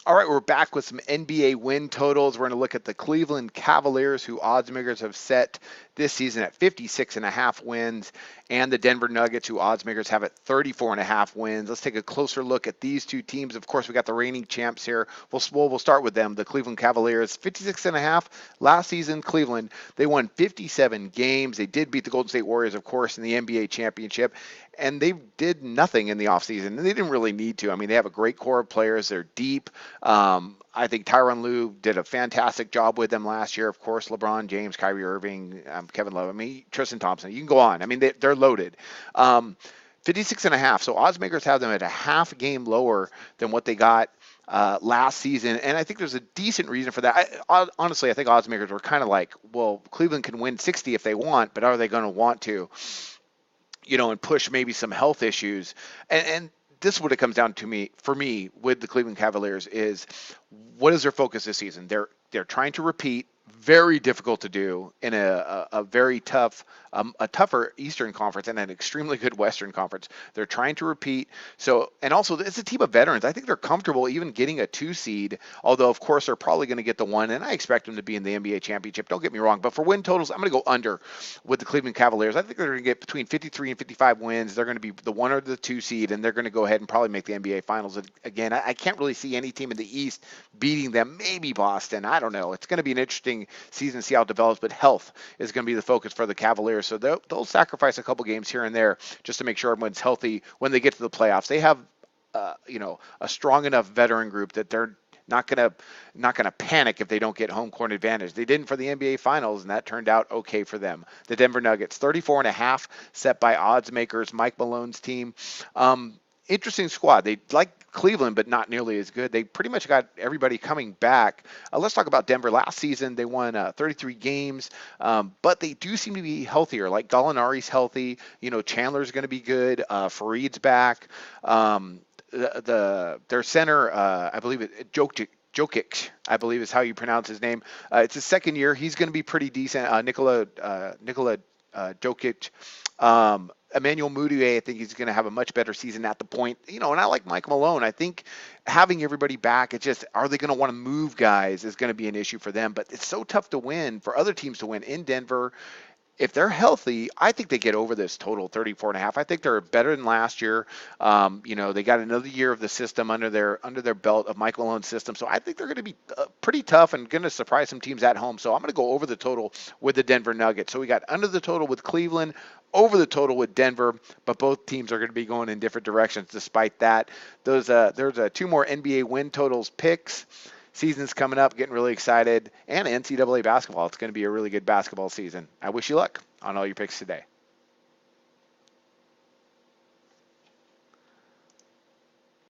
All right, we're back with some NBA win totals. We're going to look at the Cleveland Cavaliers, who odds makers have set this season at 56.5 wins, and the Denver Nuggets, who odds makers have at 34.5 wins. Let's take a closer look at these two teams. Of course, we got the reigning champs here. We'll start with them. The Cleveland Cavaliers, 56.5. Last season, Cleveland, they won 57 games. They did beat the Golden State Warriors, of course, in the NBA championship, and they did nothing in the offseason, and they didn't really need to. I mean, they have a great core of players. They're deep. I think Tyronn Lue did a fantastic job with them last year. Of course, LeBron James, Kyrie Irving, Kevin Love. I mean, Tristan Thompson. You can go on. I mean, they're loaded. 56 and a half. So odds makers have them at a half game lower than what they got last season, and I think there's a decent reason for that. Honestly, I think odds makers were kind of like, well, Cleveland can win 60 if they want, but are they going to want to? And push maybe some health issues. And this is what it comes down to me for me with the Cleveland Cavaliers is what is their focus this season? They're trying to repeat. Very difficult to do in a very tough, a tougher Eastern Conference and an extremely good Western Conference. They're trying to repeat. So, and also it's a team of veterans. I think they're comfortable even getting a 2 seed. Although, of course, they're probably going to get the 1, and I expect them to be in the NBA championship. Don't get me wrong, but for win totals, I'm going to go under with the Cleveland Cavaliers. I think they're going to get between 53 and 55 wins. They're going to be the 1 or the 2 seed, and they're going to go ahead and probably make the NBA Finals again. I can't really see any team in the East beating them. Maybe Boston. I don't know. It's going to be an interesting season, see how it develops, but health is going to be the focus for the Cavaliers. So they'll sacrifice a couple games here and there just to make sure everyone's healthy when they get to the playoffs. They have, a strong enough veteran group that they're not gonna panic if they don't get home court advantage. They didn't for the NBA Finals, and that turned out okay for them. The Denver Nuggets, 34.5, set by odds makers, Mike Malone's team. Interesting squad. They like Cleveland, but not nearly as good. They pretty much got everybody coming back. Let's talk about Denver. Last season, they won 33 games, but they do seem to be healthier. Like Gallinari's healthy. Chandler's going to be good. Fareed's back. Their center, I believe Jokic, I believe is how you pronounce his name. It's his second year. He's going to be pretty decent. Nikola Jokic. Emmanuel Mudiay, I think he's going to have a much better season at the point. And I like Mike Malone. I think having everybody back, it's just, are they going to want to move guys is going to be an issue for them. But it's so tough to win, for other teams to win in Denver. If they're healthy, I think they get over this total 34.5. I think they're better than last year. They got another year of the system under their belt of Mike Malone's system. So I think they're going to be pretty tough and going to surprise some teams at home. So I'm going to go over the total with the Denver Nuggets. So we got under the total with Cleveland, over the total with Denver, but both teams are going to be going in different directions. Despite that, there's 2 more NBA win totals picks. Season's coming up, getting really excited, and NCAA basketball. It's going to be a really good basketball season. I wish you luck on all your picks today.